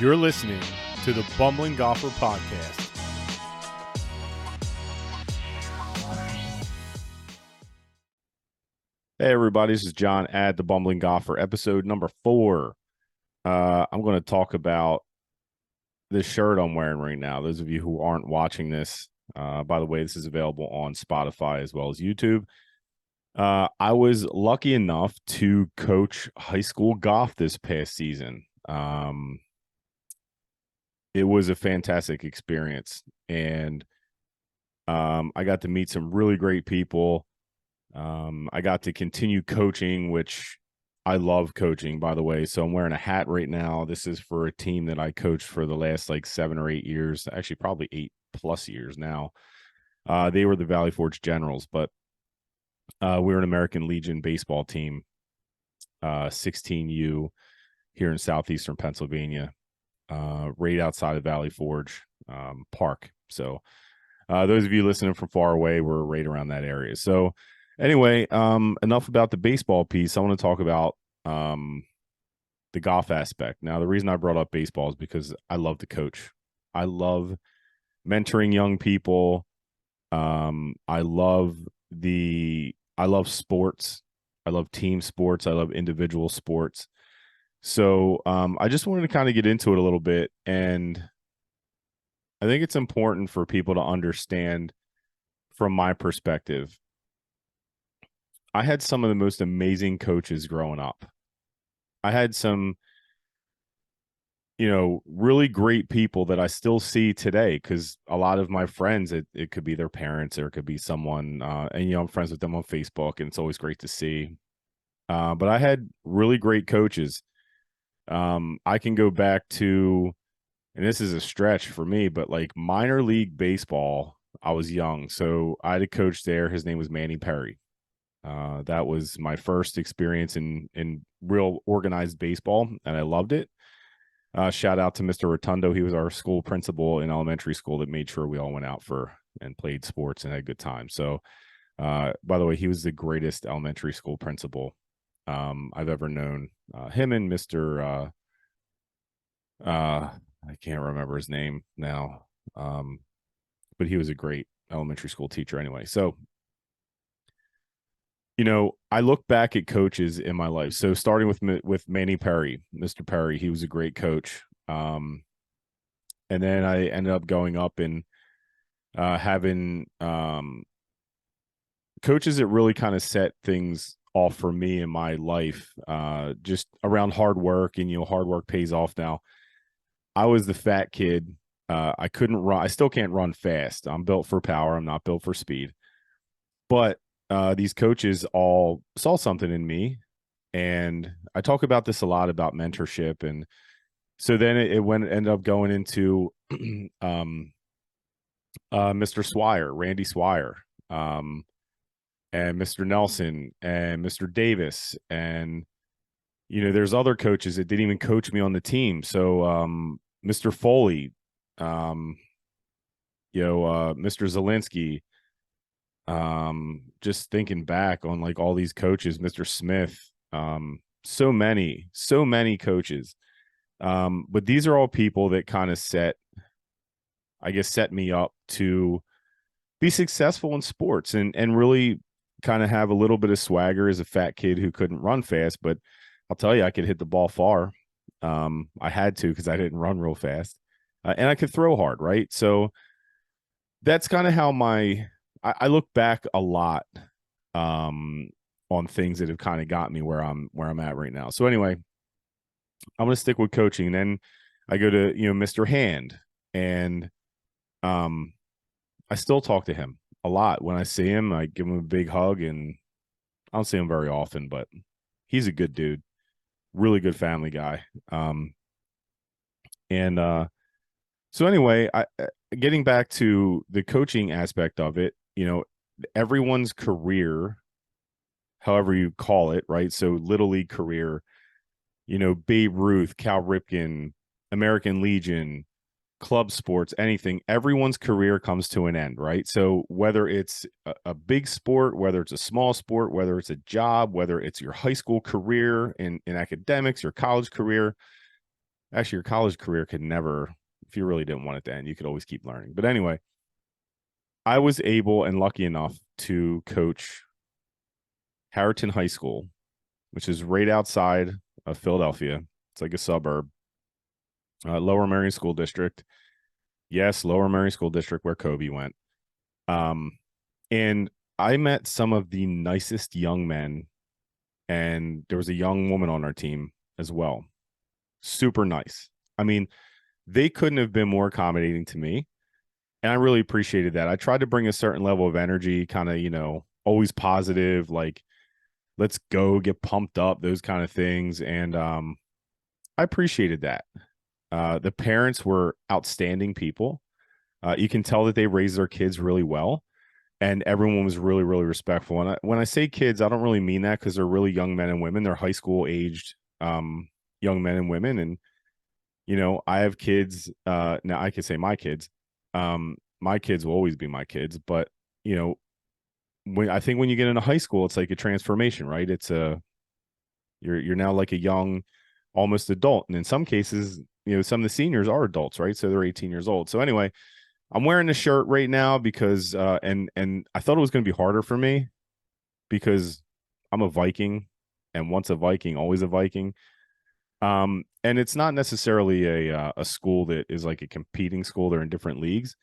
You're listening to the Bumbling Golfer Podcast. Hey everybody, this is John at the Bumbling Golfer, episode number 4. I'm going to talk about this shirt I'm wearing right now. Those of you who aren't watching this, by the way, this is available on Spotify as well as YouTube. I was lucky enough to coach high school golf this past season. It was a fantastic experience, and I got to meet some really great people. I got to continue coaching, which I love coaching, by the way. So I'm wearing a hat right now. This is for a team that I coached for the last 7 or 8 years, actually probably 8+ years now. They were the Valley Forge Generals, but we're an American Legion baseball team, 16U here in southeastern Pennsylvania, right outside of Valley Forge Park. So those of you listening from far away, we're right around that area. So anyway, enough about the baseball piece. I want to talk about the golf aspect. Now, the reason I brought up baseball is because I love to coach. I love mentoring young people. I love sports. I love team sports. I love individual sports. So I just wanted to kind of get into it a little bit. And I think it's important for people to understand from my perspective. I had some of the most amazing coaches growing up. I had some, really great people that I still see today, because a lot of my friends, it could be their parents or it could be someone, and, I'm friends with them on Facebook, and it's always great to see. But I had really great coaches. I can go back to, and this is a stretch for me, but minor league baseball, I was young. So I had a coach there. His name was Manny Perry. That was my first experience in real organized baseball, and I loved it. Shout out to Mr. Rotundo. He was our school principal in elementary school that made sure we all went out and played sports and had a good time. So, by the way, he was the greatest elementary school principal I've ever known. Him and Mr. I can't remember his name now, but he was a great elementary school teacher anyway. So, I look back at coaches in my life. So starting with Manny Perry, Mr. Perry, he was a great coach. And then I ended up going up and having coaches that really kind of set things off for me in my life, just around hard work, and, hard work pays off now. I was the fat kid. I couldn't run. I still can't run fast. I'm built for power. I'm not built for speed. But these coaches all saw something in me, and I talk about this a lot about mentorship. And so then it ended up going into Mr. Swire, Randy Swire, and Mr. Nelson and Mr. Davis. And, there's other coaches that didn't even coach me on the team. So Mr. Foley, Mr. Zielinski, just thinking back on all these coaches, Mr. Smith, so many coaches. But these are all people that kind of set me up to be successful in sports and really kind of have a little bit of swagger as a fat kid who couldn't run fast. But I'll tell you, I could hit the ball far. I had to, because I didn't run real fast, and I could throw hard. Right. So that's kind of how I look back a lot on things that have kind of got me where I'm at right now. So anyway, I'm going to stick with coaching. And then I go to, Mr. Hand, and I still talk to him a lot. When I see him, I give him a big hug, and I don't see him very often, but he's a good dude, really good family guy. So anyway, getting back to the coaching aspect of it, everyone's career, however you call it, right? So Little League career, Babe Ruth, Cal Ripken, American Legion, club sports, anything, everyone's career comes to an end, right? So whether it's a big sport, whether it's a small sport, whether it's a job, whether it's your high school career in academics, your college career, actually your college career could never, if you really didn't want it to end, you could always keep learning. But anyway, I was able and lucky enough to coach Harriton High School, which is right outside of Philadelphia. It's like a suburb. Lower Merion School District. Yes, Lower Merion School District where Kobe went. Um, and I met some of the nicest young men, and there was a young woman on our team as well. Super nice. I mean, they couldn't have been more accommodating to me. And I really appreciated that. I tried to bring a certain level of energy, kind of, always positive, like, let's go, get pumped up, those kind of things. And I appreciated that. The parents were outstanding people. You can tell that they raised their kids really well, and everyone was really, really respectful. And when I say kids, I don't really mean that because they're really young men and women. They're high school aged young men and women. And, I have kids. Now I can say my kids. My kids will always be my kids. But, I think when you get into high school, it's like a transformation, right? You're now like a young, almost adult. And in some cases, some of the seniors are adults, right? So they're 18 years old. So anyway, I'm wearing the shirt right now because and I thought it was going to be harder for me because I'm a Viking, and once a Viking, always a Viking. And it's not necessarily a school that is like a competing school. They're in different leagues,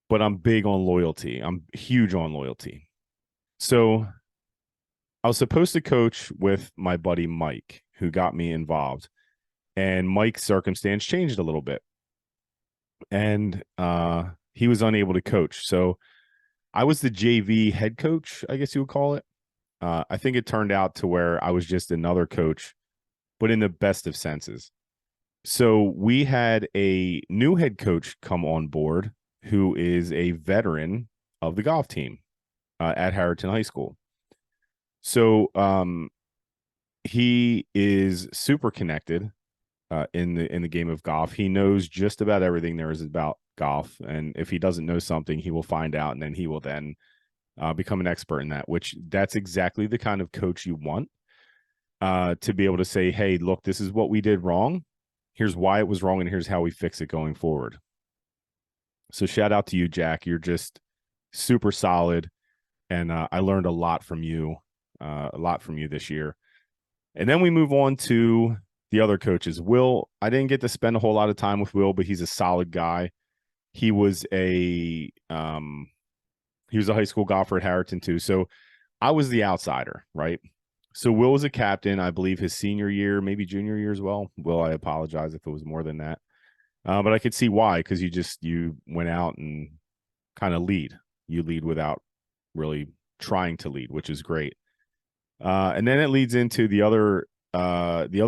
but I'm big on loyalty. I'm huge on loyalty. So I was supposed to coach with my buddy Mike, who got me involved, and Mike's circumstance changed a little bit, and he was unable to coach. So I was the JV head coach, I guess you would call it. I think it turned out to where I was just another coach, but in the best of senses. So we had a new head coach come on board who is a veteran of the golf team at Harriton High School. So he is super connected in the game of golf. He knows just about everything there is about golf, and if he doesn't know something, he will find out, and then he will then become an expert in that. Which that's exactly the kind of coach you want to be able to say, "Hey, look, this is what we did wrong. Here's why it was wrong, and here's how we fix it going forward." So shout out to you, Jack. You're just super solid, and I learned a lot from you this year. And then we move on to the other coaches. Will, I didn't get to spend a whole lot of time with Will, but he's a solid guy. He was a high school golfer at Harriton too. So I was the outsider, right? So Will was a captain, I believe, his senior year, maybe junior year as well. Will, I apologize if it was more than that. But I could see why, because you went out and kind of lead. You lead without really trying to lead, which is great. And then it leads into the other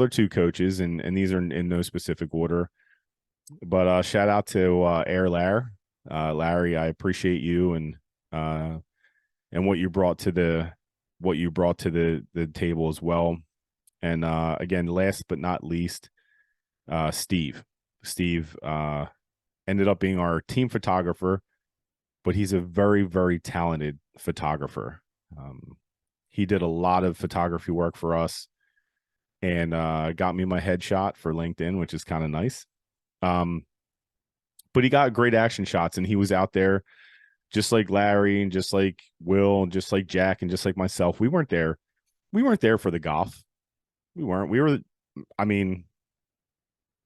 two coaches, and these are in no specific order. But shout out to Air Larry. Larry, I appreciate you and what you brought to the table as well. And again, last but not least, Steve. Steve ended up being our team photographer, but he's a very, very talented photographer. He did a lot of photography work for us and got me my headshot for LinkedIn, which is kind of nice. But he got great action shots, and he was out there just like Larry and just like Will and just like Jack and just like myself. We weren't there. We weren't there for the golf. We weren't. We were, I mean,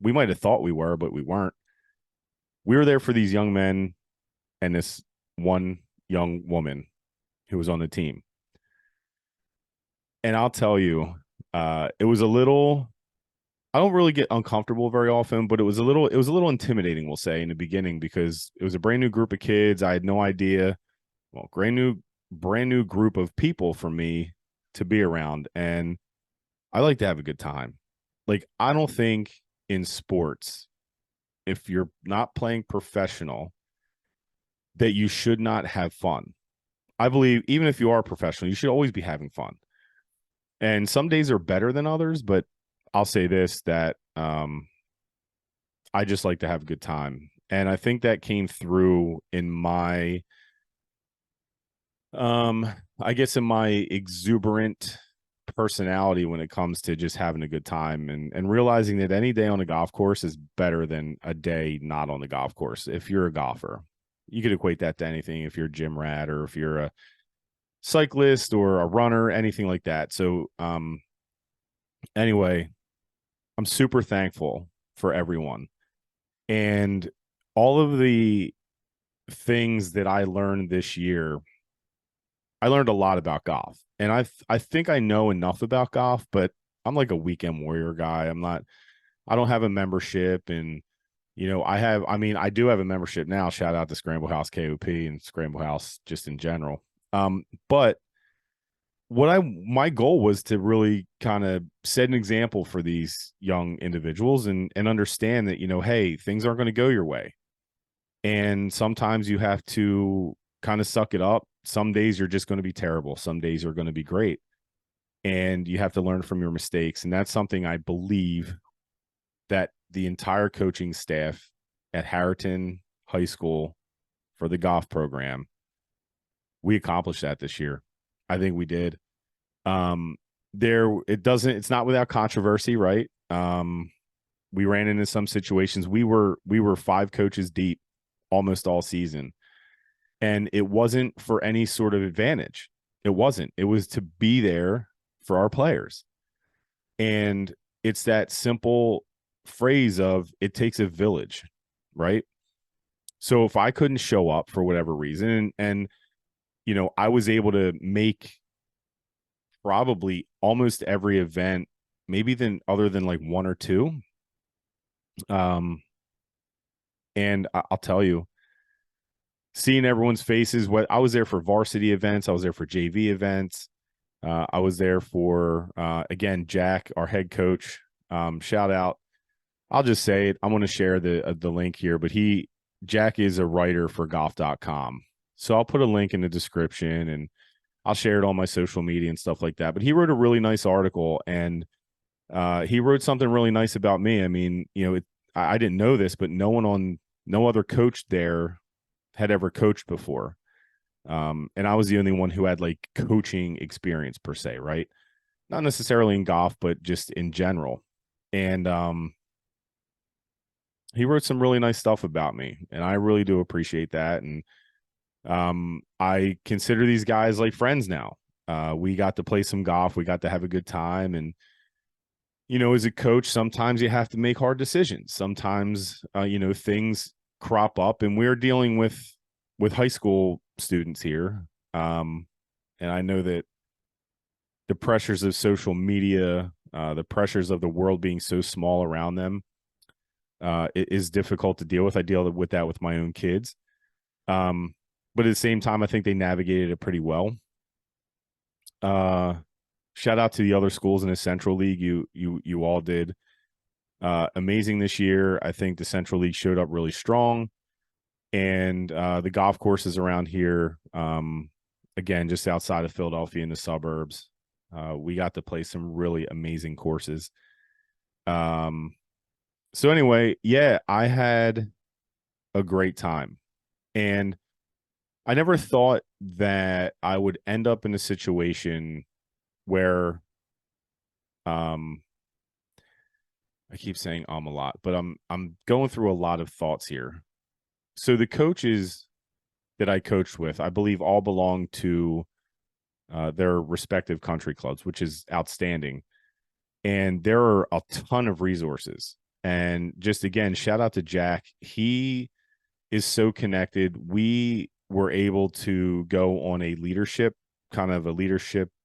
we might have thought we were, but we weren't. We were there for these young men and this one young woman who was on the team. And I'll tell you, it was a little, I don't really get uncomfortable very often, but it was a little intimidating, we'll say, in the beginning, because it was a brand new group of kids. I had no idea. Well, brand new group of people for me to be around. And I like to have a good time. Like, I don't think in sports, if you're not playing professional, that you should not have fun. I believe even if you are professional, you should always be having fun. And some days are better than others, but I'll say this, that I just like to have a good time. And I think that came through in my I guess in my exuberant personality when it comes to just having a good time and realizing that any day on a golf course is better than a day not on the golf course. If you're a golfer, you could equate that to anything. If you're a gym rat or if you're a cyclist or a runner, anything like that. So, anyway, I'm super thankful for everyone and all of the things that I learned this year. I learned a lot about golf, and I think I know enough about golf, but I'm like a weekend warrior guy. I don't have a membership, and I do have a membership now. Shout out to Scramble House KOP and Scramble House just in general. But my goal was to really kind of set an example for these young individuals and understand that, hey, things aren't going to go your way. And sometimes you have to kind of suck it up. Some days you're just going to be terrible. Some days are going to be great. And you have to learn from your mistakes. And that's something I believe that the entire coaching staff at Harriton High School for the golf program, we accomplished that this year. I think we did. It's not without controversy, right? We ran into some situations. We were 5 coaches deep almost all season. And it wasn't for any sort of advantage. It wasn't. It was to be there for our players. And it's that simple phrase of it takes a village, right? So if I couldn't show up for whatever reason, and I was able to make probably almost every event, maybe other than like 1 or 2. And I'll tell you, seeing everyone's faces, I was there for varsity events, I was there for JV events, I was there for again, Jack, our head coach. Shout out. I'll just say it. I'm going to share the link here, but Jack is a writer for golf.com. So I'll put a link in the description and I'll share it on my social media and stuff like that. But he wrote a really nice article, and he wrote something really nice about me. I mean, I didn't know this, but no other coach there had ever coached before. And I was the only one who had like coaching experience per se, right? Not necessarily in golf, but just in general. And he wrote some really nice stuff about me, and I really do appreciate that. And I consider these guys like friends now. We got to play some golf. We got to have a good time. And, as a coach, sometimes you have to make hard decisions. Sometimes, things crop up, and we're dealing with high school students here. And I know that the pressures of social media, the pressures of the world being so small around them, it is difficult to deal with. I deal with that with my own kids. But at the same time, I think they navigated it pretty well. Shout out to the other schools in the Central League. You all did amazing this year. I think the Central League showed up really strong. And the golf courses around here, again, just outside of Philadelphia in the suburbs, we got to play some really amazing courses. So anyway, yeah, I had a great time. And I never thought that I would end up in a situation where I keep saying a lot, but I'm going through a lot of thoughts here. So the coaches that I coached with, I believe all belong to their respective country clubs, which is outstanding. And there are a ton of resources. And just again, shout out to Jack. He is so connected. We were able to go on a leadership,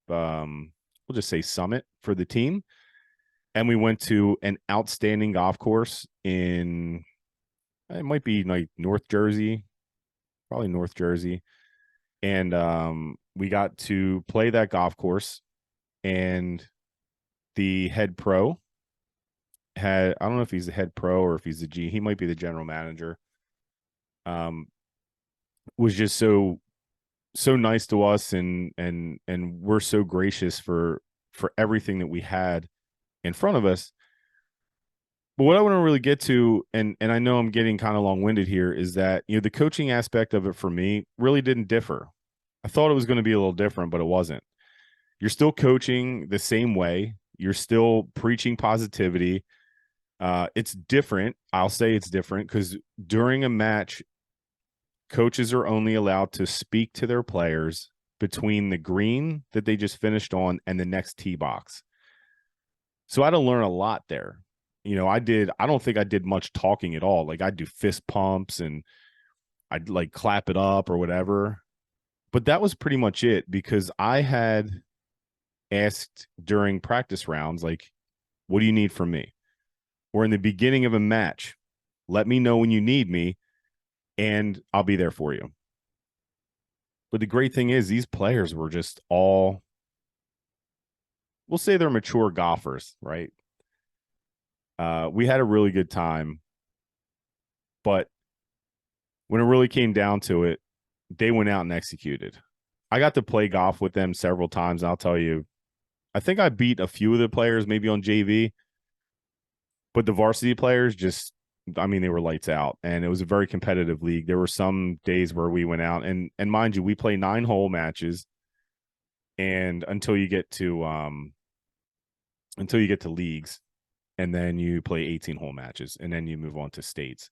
we'll just say summit for the team. And we went to an outstanding golf course it might be like North Jersey, probably North Jersey. And we got to play that golf course, and the head pro I don't know if he's the head pro or if he's the he might be the general manager. Was just so nice to us, and we're so gracious for everything that we had in front of us. But what I want to really get to, and I know I'm getting kind of long-winded here, is that the coaching aspect of it for me really didn't differ. I thought it was going to be a little different, but it wasn't. You're still coaching the same way. You're still preaching positivity. It's different. I'll say it's different because during a match, coaches are only allowed to speak to their players between the green that they just finished on and the next tee box. So I had to learn a lot there. I don't think I did much talking at all. Like I'd do fist pumps and I'd like clap it up or whatever. But that was pretty much it because I had asked during practice rounds, like, what do you need from me? Or in the beginning of a match, let me know when you need me and I'll be there for you. But the great thing is these players were just all, we'll say they're mature golfers, right? We had a really good time, but when it really came down to it, they went out and executed. I got to play golf with them several times, and I'll tell you, I think I beat a few of the players maybe on JV, but the varsity players just, I mean, they were lights out, and it was a very competitive league. There were some days where we went out, and mind you, we play 9-hole matches, and until you get to leagues, and then you play 18-hole matches, and then you move on to states.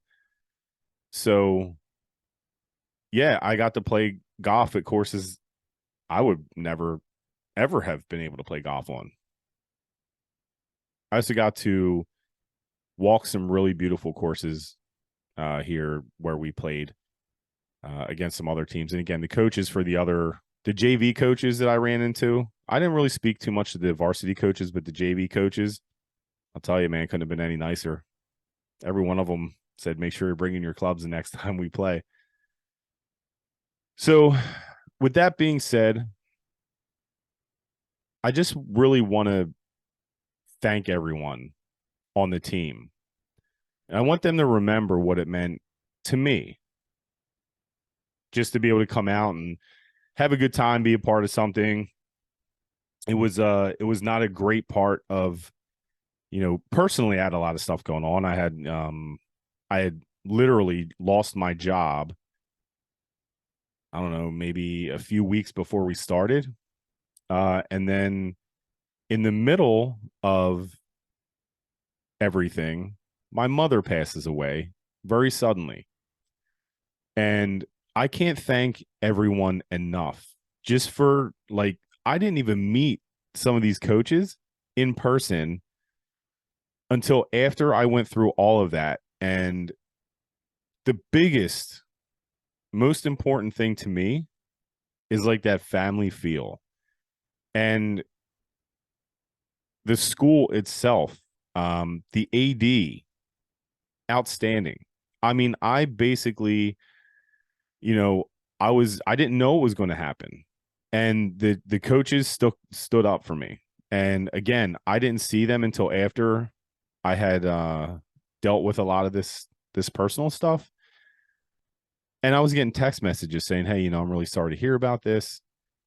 So, yeah, I got to play golf at courses I would never, ever have been able to play golf on. I also got to walk some really beautiful courses here where we played against some other teams. And again, the coaches for the JV coaches that I ran into, I didn't really speak too much to the varsity coaches, but the JV coaches, I'll tell you, man, couldn't have been any nicer. Every one of them said, make sure you're bringing your clubs the next time we play. So with that being said, I just really want to thank everyone on the team. And I want them to remember what it meant to me just to be able to come out and have a good time, be a part of something. It was not a great part of, personally I had a lot of stuff going on. I had literally lost my job. I don't know, maybe a few weeks before we started. And then in the middle of everything, my mother passes away very suddenly. And I can't thank everyone enough just for I didn't even meet some of these coaches in person until after I went through all of that. And the biggest, most important thing to me is like that family feel. And the school itself, the AD, outstanding. I mean, I basically, I didn't know what was going to happen. And the coaches still stood up for me. And again, I didn't see them until after I had dealt with a lot of this personal stuff. And I was getting text messages saying, hey, I'm really sorry to hear about this.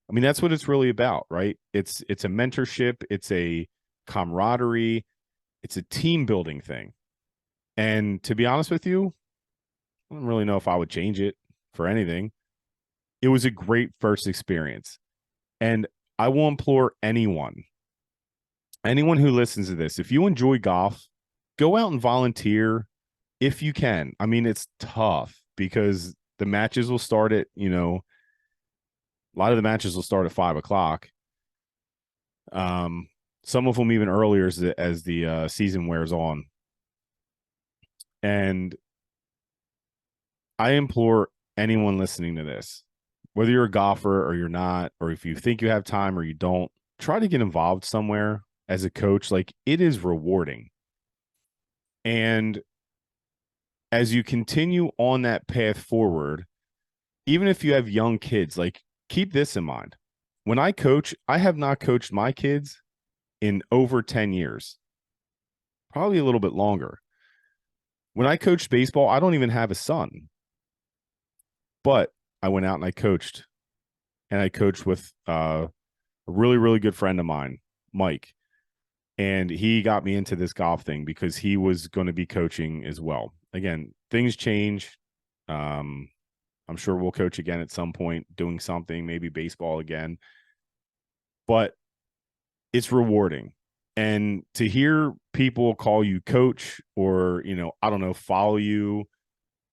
I mean, that's what it's really about, right? It's a mentorship, it's a camaraderie, it's a team building thing. And to be honest with you, I don't really know if I would change it for anything. It was a great first experience. And I will implore anyone who listens to this, if you enjoy golf, go out and volunteer if you can. I mean, it's tough because the matches will start at, a lot of the matches will start at 5:00. Some of them even earlier as the season wears on. And I implore anyone listening to this, whether you're a golfer or you're not, or if you think you have time or you don't, try to get involved somewhere as a coach. Like, it is rewarding. And as you continue on that path forward, even if you have young kids, like, keep this in mind. When I coach, I have not coached my kids in over 10 years, probably a little bit longer. When I coached baseball, I don't even have a son, but I went out and I coached with a really, really good friend of mine, Mike. And he got me into this golf thing because he was going to be coaching as well. Again, things change. I'm sure we'll coach again at some point, doing something, maybe baseball again. But it's rewarding. And to hear people call you coach or, I don't know, follow you,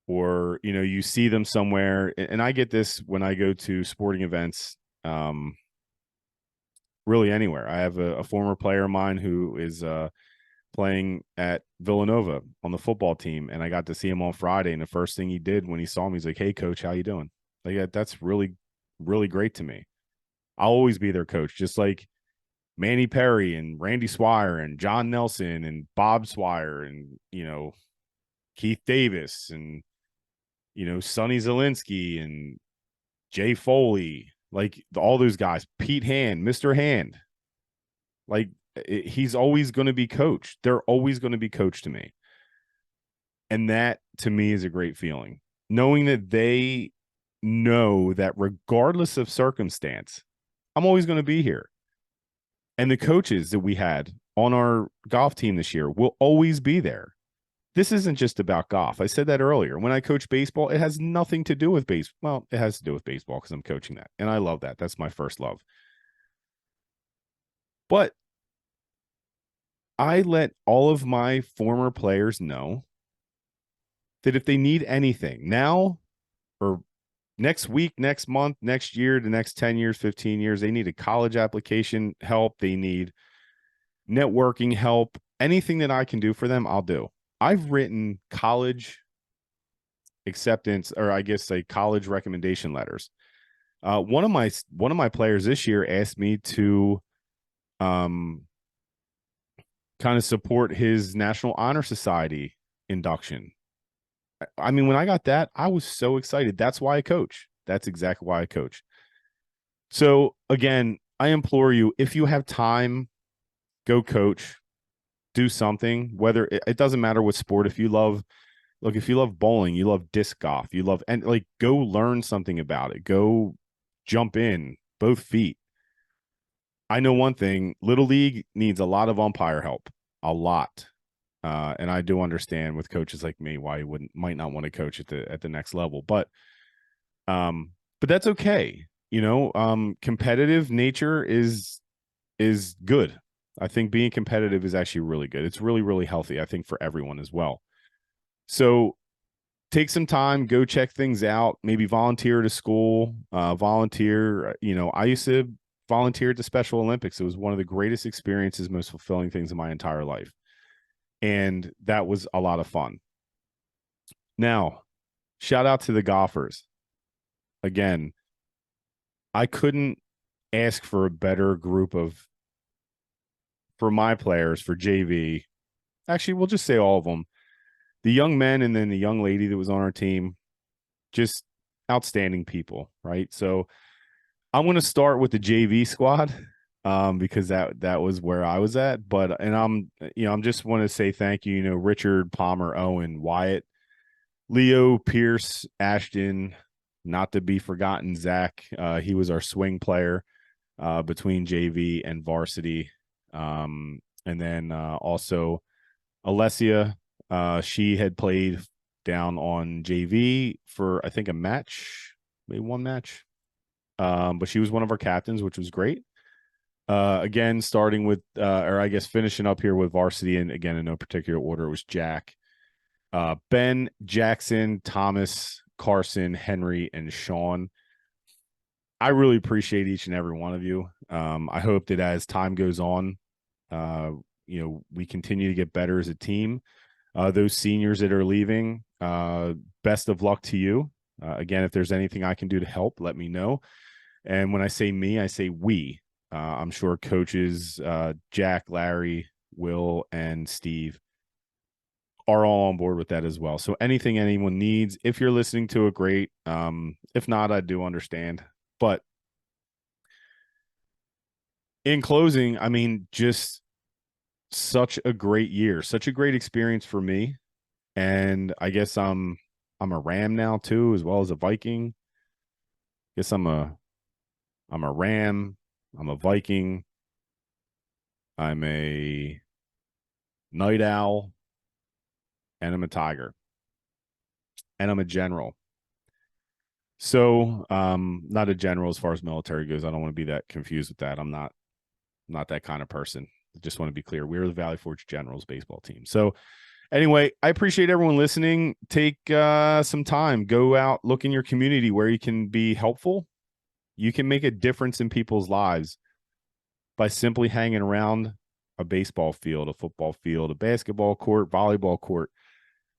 or, you see them somewhere. And I get this when I go to sporting events, really anywhere. I have a former player of mine who is playing at Villanova on the football team, and I got to see him on Friday. And the first thing he did when he saw me, he's like, "Hey, coach, how you doing?" Like, that's really, really great to me. I'll always be their coach, just like Manny Perry and Randy Swire and John Nelson and Bob Swire and, Keith Davis and, Sonny Zielinski and Jay Foley, like all those guys, Pete Hand, Mr. Hand, like he's always going to be coached. They're always going to be coached to me. And that to me is a great feeling, knowing that they know that regardless of circumstance, I'm always going to be here. And the coaches that we had on our golf team this year will always be there. This isn't just about golf. I said that earlier. When I coach baseball, it has nothing to do with baseball. Well, it has to do with baseball because I'm coaching that. And I love that. That's my first love. But I let all of my former players know that if they need anything now or next week, next month, next year, the next 10 years, 15 years, they need a college application help. They need networking help. Anything that I can do for them, I'll do. I've written college acceptance, or I guess like college recommendation letters. One of my players this year asked me to kind of support his National Honor Society induction. I mean, when I got that, I was so excited. That's why I coach. That's exactly why I coach. So again, I implore you, if you have time, go coach, do something, whether it doesn't matter what sport. If you love bowling, you love disc golf, and like, go learn something about it. Go jump in both feet. I know one thing, Little League needs a lot of umpire help, a lot. And I do understand with coaches like me why you might not want to coach at the next level, but that's okay. Competitive nature is good. I think being competitive is actually really good. It's really, really healthy, I think, for everyone as well. So take some time, go check things out, maybe volunteer at a school, volunteer. I used to volunteer at the Special Olympics. It was one of the greatest experiences, most fulfilling things in my entire life. And that was a lot of fun. Now, shout out to the golfers. Again, I couldn't ask for a better group for my players, for JV. Actually, we'll just say all of them. The young men and then the young lady that was on our team, just outstanding people, right? So I'm going to start with the JV squad because that was where I was at. But I'm just want to say thank you. Richard, Palmer, Owen, Wyatt, Leo, Pierce, Ashton, not to be forgotten, Zach. He was our swing player between JV and varsity. And then also Alessia, she had played down on JV for, I think, a match, maybe one match. But she was one of our captains, which was great. Again, starting with, or I guess finishing up here with varsity, and again, in no particular order, it was Jack, Ben, Jackson, Thomas, Carson, Henry, and Sean. I really appreciate each and every one of you. I hope that as time goes on, we continue to get better as a team. Those seniors that are leaving, best of luck to you. Again, if there's anything I can do to help, let me know. And when I say me, I say we. I'm sure coaches Jack, Larry, Will, and Steve are all on board with that as well. So anything anyone needs, if you're listening to it, great. If not, I do understand. But in closing, I mean, just such a great year, such a great experience for me. And I guess I'm a Ram now too, as well as a Viking. Guess I'm a Ram, I'm a Viking, I'm a Night Owl, and I'm a Tiger. And I'm a general. So, not a general as far as military goes. I don't want to be that confused with that. I'm not not that kind of person. I just want to be clear. We're the Valley Forge Generals baseball team. So anyway, I appreciate everyone listening. Take some time. Go out, look in your community where you can be helpful. You can make a difference in people's lives by simply hanging around a baseball field, a football field, a basketball court, volleyball court,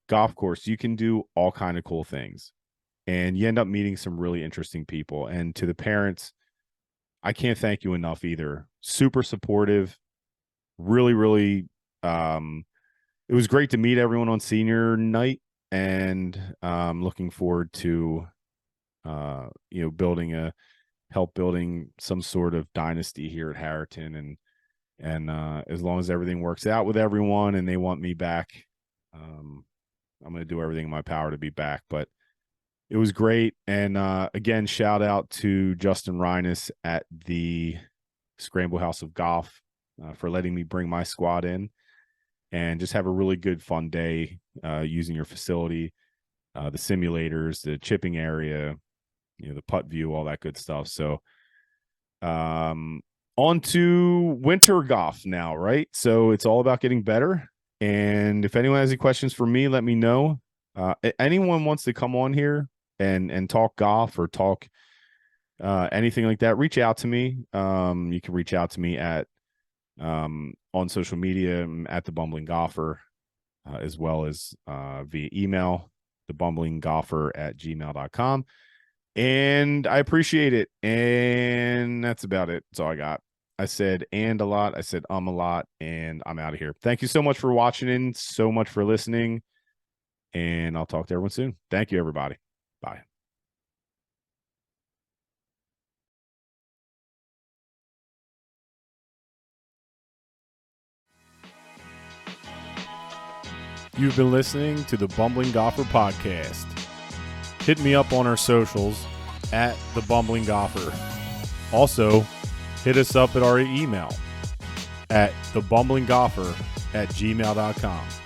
golf course. You can do all kind of cool things. And you end up meeting some really interesting people. And to the parents, I can't thank you enough either. Super supportive. Really, really, it was great to meet everyone on senior night, and looking forward to, building some sort of dynasty here at Harriton. And as long as everything works out with everyone and they want me back, I'm going to do everything in my power to be back. But it was great. And again, shout out to Justin Reines at the Scramble House of Golf for letting me bring my squad in and just have a really good, fun day using your facility, the simulators, the chipping area, the putt view, all that good stuff. So on to winter golf now, right? So it's all about getting better. And if anyone has any questions for me, let me know. Anyone wants to come on here and talk golf or talk anything like that, reach out to me. You can reach out to me at on social media at the Bumbling Golfer, as well as via email, thebumblingolfer@gmail.com. And I appreciate it. And that's about it. That's all I got. I said and a lot. I said a lot, and I'm out of here. Thank you so much for watching and so much for listening. And I'll talk to everyone soon. Thank you, everybody. Bye. You've been listening to the Bumbling Golfer Podcast. Hit me up on our socials at the Bumbling Golfer. Also, hit us up at our email at thebumblingolfer@gmail.com.